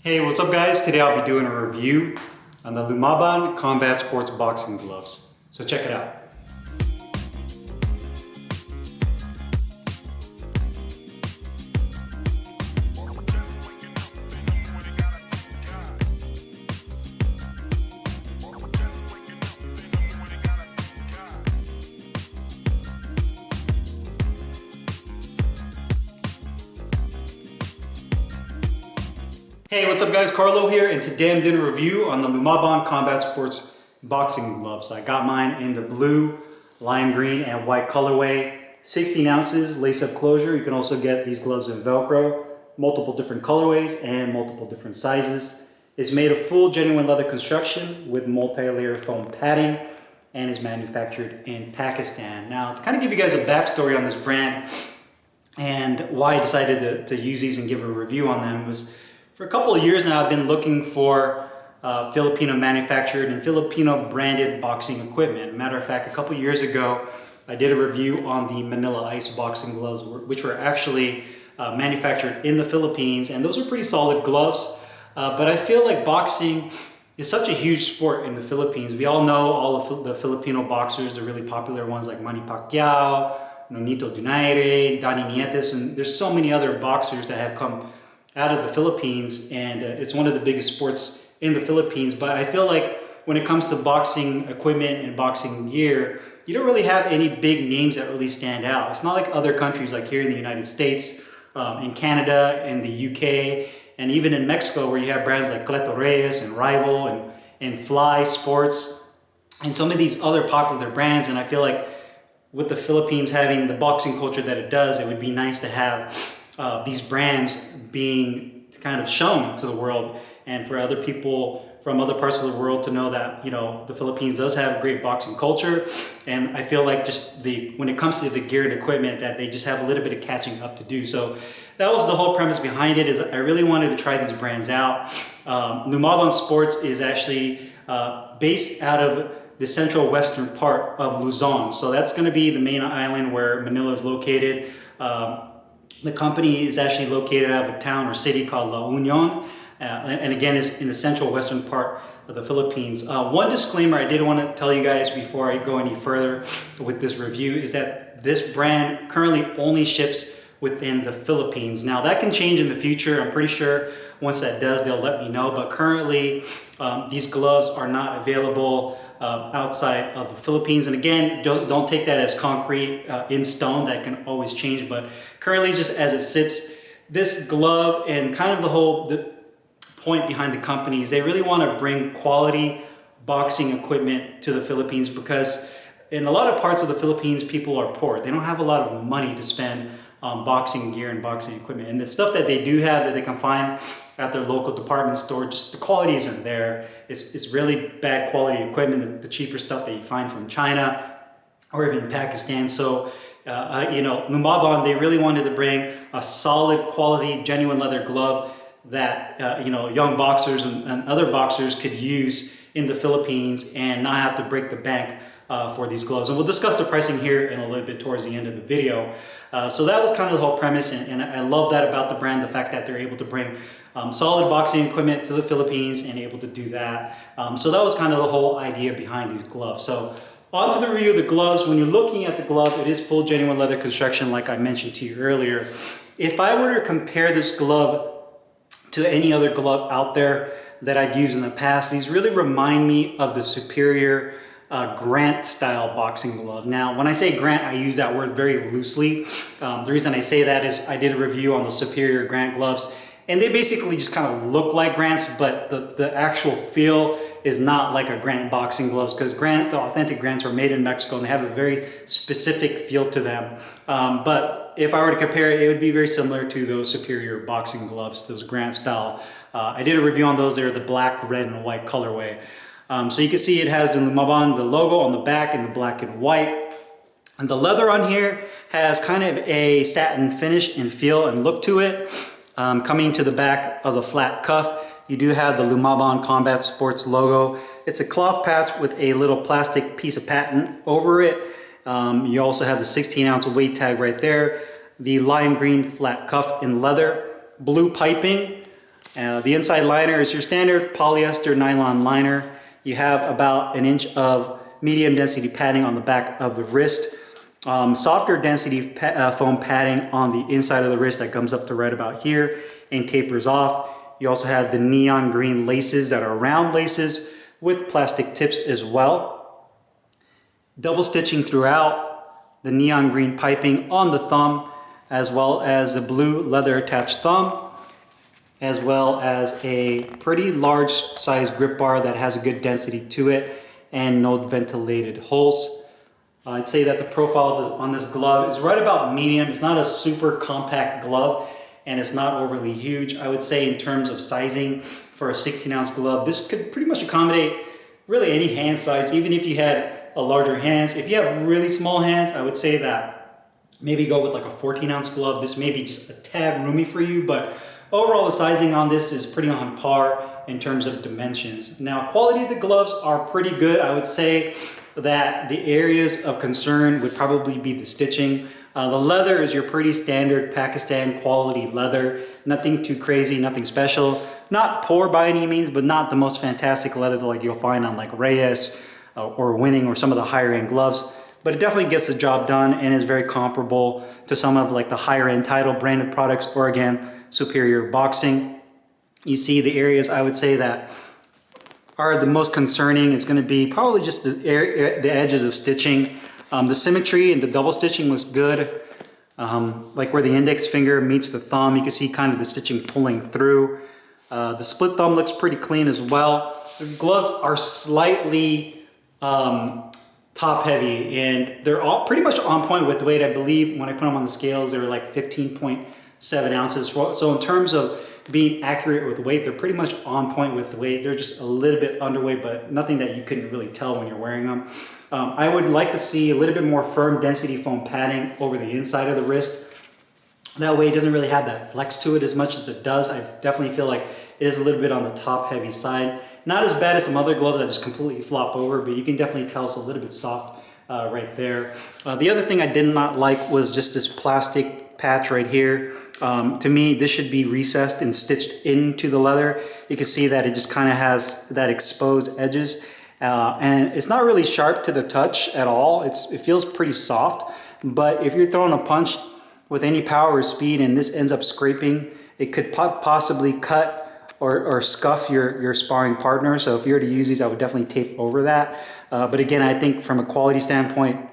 Hey, what's up guys? Today I'll be doing a review on the Lumaban Combat Sports Boxing Gloves. So check it out. Hey, what's up guys? Carlo here, and today I'm doing a review on the Lumaban Combat Sports Boxing Gloves. I got mine in the blue, lime green, and white colorway. 16 ounces, lace-up closure. You can also get these gloves in Velcro, multiple different colorways and multiple different sizes. It's made of full genuine leather construction with multi-layer foam padding and is manufactured in Pakistan. Now, to kind of give you guys a backstory on this brand and why I decided to use these and give a review on them was for a couple of years now, I've been looking for Filipino manufactured and Filipino branded boxing equipment. Matter of fact, a couple of years ago, I did a review on the Manila Ice boxing gloves, which were actually manufactured in the Philippines, and those are pretty solid gloves. But I feel like boxing is such a huge sport in the Philippines. We all know all of the Filipino boxers, the really popular ones like Manny Pacquiao, Nonito Donaire, Danny Nietes, and there's so many other boxers that have come out of the Philippines, and it's one of the biggest sports in the Philippines. But I feel like when it comes to boxing equipment and boxing gear, you don't really have any big names that really stand out. It's not like other countries like here in the United States, in Canada, in the UK, and even in Mexico, where you have brands like Cleto Reyes and Rival and Fly Sports and some of these other popular brands. And I feel like with the Philippines having the boxing culture that it does, it would be nice to have these brands being kind of shown to the world, and for other people from other parts of the world to know that, you know, the Philippines does have a great boxing culture. And I feel like just when it comes to the gear and equipment, that they just have a little bit of catching up to do. So that was the whole premise behind it, is I really wanted to try these brands out. Lumaban Sports is actually based out of the central western part of Luzon. So that's going to be the main island where Manila is located. The company is actually located out of a town or city called La Union, and again, is in the central western part of the Philippines. One disclaimer I did want to tell you guys before I go any further with this review is that this brand currently only ships within the Philippines. Now, that can change in the future. I'm pretty sure once that does, they'll let me know, but currently these gloves are not available outside of the Philippines. And again, don't take that as concrete in stone. That can always change, but currently, just as it sits, this glove and kind of the point behind the company is they really want to bring quality boxing equipment to the Philippines, because in a lot of parts of the Philippines, people are poor. They don't have a lot of money to spend on boxing gear and boxing equipment, and the stuff that they do have that they can find at their local department store, just the quality isn't there. It's really bad quality equipment, the cheaper stuff that you find from China or even Pakistan. So Lumaban, they really wanted to bring a solid quality, genuine leather glove that young boxers and other boxers could use in the Philippines and not have to break the bank for these gloves. And we'll discuss the pricing here in a little bit towards the end of the video. So that was kind of the whole premise, and I love that about the brand, the fact that they're able to bring solid boxing equipment to the Philippines and able to do that. So that was kind of the whole idea behind these gloves. So on to the review of the gloves. When you're looking at the glove, it is full genuine leather construction, like I mentioned to you earlier. If I were to compare this glove to any other glove out there that I've used in the past, these really remind me of the Superior Grant style boxing glove. Now, when I say Grant, I use that word very loosely. The reason I say that is I did a review on the Superior Grant gloves, and they basically just kind of look like Grants, but the actual feel is not like a Grant boxing gloves, because the authentic Grants are made in Mexico and they have a very specific feel to them. But if I were to compare it, it would be very similar to those Superior boxing gloves, those Grant style. I did a review on those. They're the black, red, and white colorway. So you can see it has the Lumaban, the logo on the back in the black and white. And the leather on here has kind of a satin finish and feel and look to it. Coming to the back of the flat cuff, you do have the Lumaban Combat Sports logo. It's a cloth patch with a little plastic piece of patent over it. You also have the 16-ounce weight tag right there. The lime green flat cuff in leather, blue piping, The inside liner is your standard polyester nylon liner. You have about 1 inch of medium density padding on the back of the wrist. Softer density foam padding on the inside of the wrist that comes up to right about here and tapers off. You also have the neon green laces that are round laces with plastic tips as well. Double stitching throughout, the neon green piping on the thumb, as well as the blue leather attached thumb, as well as a pretty large size grip bar that has a good density to it and no ventilated holes. I'd say that the profile on this glove is right about medium. It's not a super compact glove and it's not overly huge. I would say in terms of sizing for a 16-ounce glove, this could pretty much accommodate really any hand size, even if you had a larger hands. If you have really small hands, I would say that maybe go with like a 14-ounce glove. This may be just a tad roomy for you, but overall the sizing on this is pretty on par in terms of dimensions. Now, quality of the gloves are pretty good. I would say that the areas of concern would probably be the stitching. The leather is your pretty standard Pakistan quality leather. Nothing too crazy, nothing special. Not poor by any means, but not the most fantastic leather like you'll find on like Reyes or Winning or some of the higher end gloves. But it definitely gets the job done and is very comparable to some of like the higher end Title branded products or again, Superior Boxing. You see the areas I would say that are the most concerning is going to be probably just the edges of stitching. The symmetry and the double stitching looks good. Like where the index finger meets the thumb, you can see kind of the stitching pulling through. The split thumb looks pretty clean as well. The gloves are slightly top heavy and they're all pretty much on point with the weight. I believe when I put them on the scales, they were like 15.7 ounces. So in terms of being accurate with weight, they're pretty much on point with the weight. They're just a little bit underweight, but nothing that you couldn't really tell when you're wearing them. I would like to see a little bit more firm density foam padding over the inside of the wrist. That way it doesn't really have that flex to it as much as it does. I definitely feel like it is a little bit on the top heavy side. Not as bad as some other gloves that just completely flop over, but you can definitely tell it's a little bit soft right there. The other thing I did not like was just this plastic patch right here. To me, this should be recessed and stitched into the leather. You can see that it just kind of has that exposed edges. And it's not really sharp to the touch at all. It feels pretty soft, but if you're throwing a punch with any power or speed and this ends up scraping, it could possibly cut or scuff your sparring partner. So if you were to use these, I would definitely tape over that. But again, I think from a quality standpoint,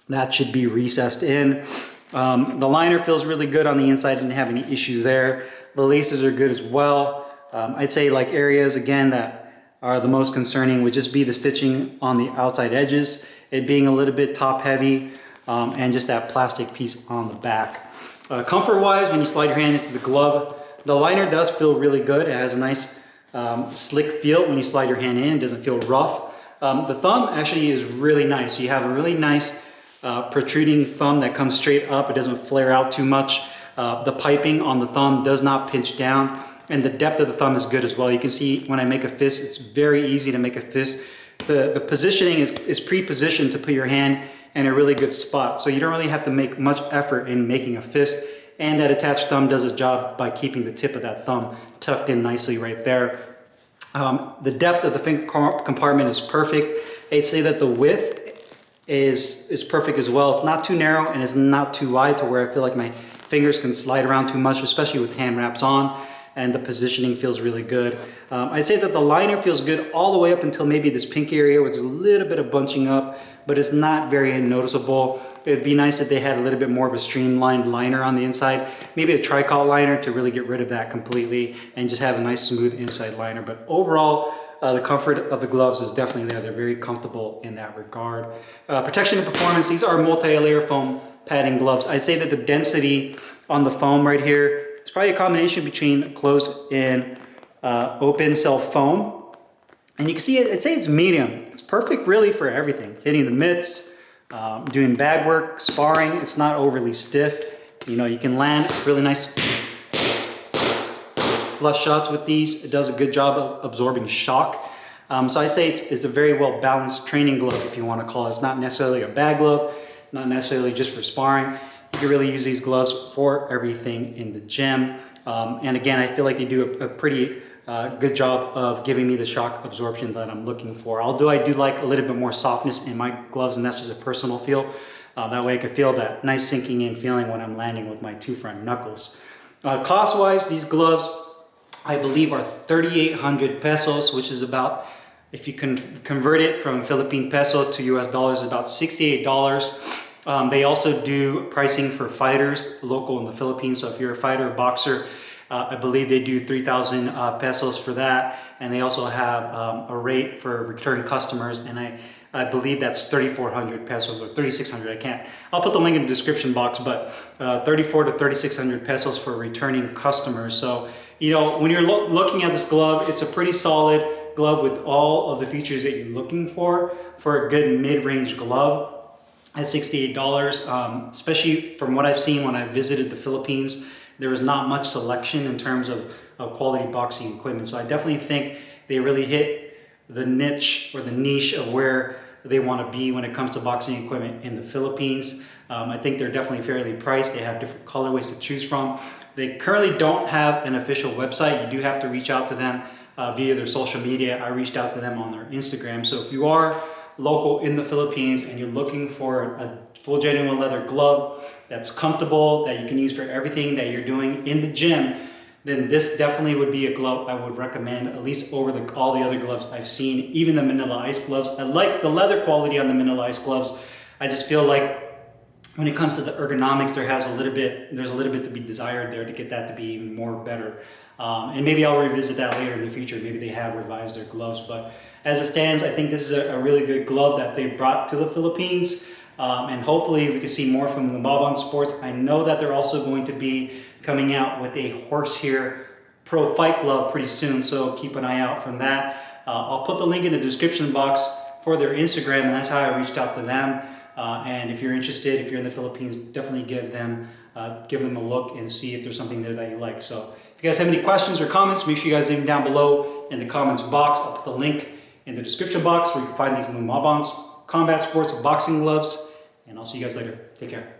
that should be recessed in. The liner feels really good on the inside, didn't have any issues there. The laces are good as well. I'd say like areas again that are the most concerning would just be the stitching on the outside edges, it being a little bit top heavy, and just that plastic piece on the back. Comfort wise, when you slide your hand into the glove, the liner does feel really good. It has a nice slick feel when you slide your hand in. It doesn't feel rough. The thumb actually is really nice. You have a really nice protruding thumb that comes straight up. It doesn't flare out too much. The piping on the thumb does not pinch down, and the depth of the thumb is good as well. You can see when I make a fist, it's very easy to make a fist. The positioning is pre-positioned to put your hand in a really good spot, so you don't really have to make much effort in making a fist, and that attached thumb does its job by keeping the tip of that thumb tucked in nicely right there. The depth of the finger compartment is perfect. I'd say that the width is perfect as well. It's not too narrow and it's not too wide to where I feel like my fingers can slide around too much, especially with hand wraps on, and the positioning feels really good. I'd say that the liner feels good all the way up until maybe this pink area where there's a little bit of bunching up, but it's not very noticeable. It'd be nice if they had a little bit more of a streamlined liner on the inside, maybe a tricot liner to really get rid of that completely and just have a nice smooth inside liner. But overall, the comfort of the gloves is definitely there. They're very comfortable in that regard. Protection and performance, these are multi-layer foam padding gloves. I'd say that the density on the foam right here, it's probably a combination between closed and open cell foam. And you can see I'd say it's medium. It's perfect really for everything. Hitting the mitts, doing bag work, sparring. It's not overly stiff. You know, you can land really nice flush shots with these. It does a good job of absorbing shock. So I say it's a very well balanced training glove, if you want to call it. It's not necessarily a bag glove, not necessarily just for sparring. You can really use these gloves for everything in the gym. And again, I feel like they do a pretty good job of giving me the shock absorption that I'm looking for. Although I do like a little bit more softness in my gloves, and that's just a personal feel. That way I can feel that nice sinking in feeling when I'm landing with my two front knuckles. Cost-wise, these gloves, I believe, are 3,800 pesos, which is about, if you can convert it from Philippine peso to US dollars, about $68. They also do pricing for fighters local in the Philippines. So if you're a fighter or boxer, I believe they do 3,000 pesos for that. And they also have a rate for return customers. And I believe that's 3,400 pesos or 3,600. I'll put the link in the description box, but 34 to 3,600 pesos for returning customers. So, you know, when you're looking at this glove, it's a pretty solid glove with all of the features that you're looking for a good mid-range glove at $68. Especially from what I've seen when I visited the Philippines, there was not much selection in terms of quality boxing equipment. So I definitely think they really hit the niche or the niche of where they want to be when it comes to boxing equipment in the Philippines. I think they're definitely fairly priced. They have different colorways to choose from. They currently don't have an official website. You do have to reach out to them via their social media. I reached out to them on their Instagram. So if you are local in the Philippines and you're looking for a full genuine leather glove that's comfortable, that you can use for everything that you're doing in the gym, then this definitely would be a glove I would recommend, at least over all the other gloves I've seen, even the Manila Ice gloves. I like the leather quality on the Manila Ice gloves. I just feel like when it comes to the ergonomics, there's a little bit to be desired there to get that to be even more better. And maybe I'll revisit that later in the future. Maybe they have revised their gloves, but as it stands, I think this is a really good glove that they brought to the Philippines. And hopefully we can see more from Lumaban Sports. I know that they're also going to be coming out with a Horsehair Pro Fight glove pretty soon, so keep an eye out from that. I'll put the link in the description box for their Instagram, and that's how I reached out to them. And if you're interested, if you're in the Philippines, definitely give them a look and see if there's something there that you like. So if you guys have any questions or comments, make sure you guys leave them down below in the comments box. I'll put the link in the description box where you can find these Lumaban Combat Sports boxing gloves. And I'll see you guys later. Take care.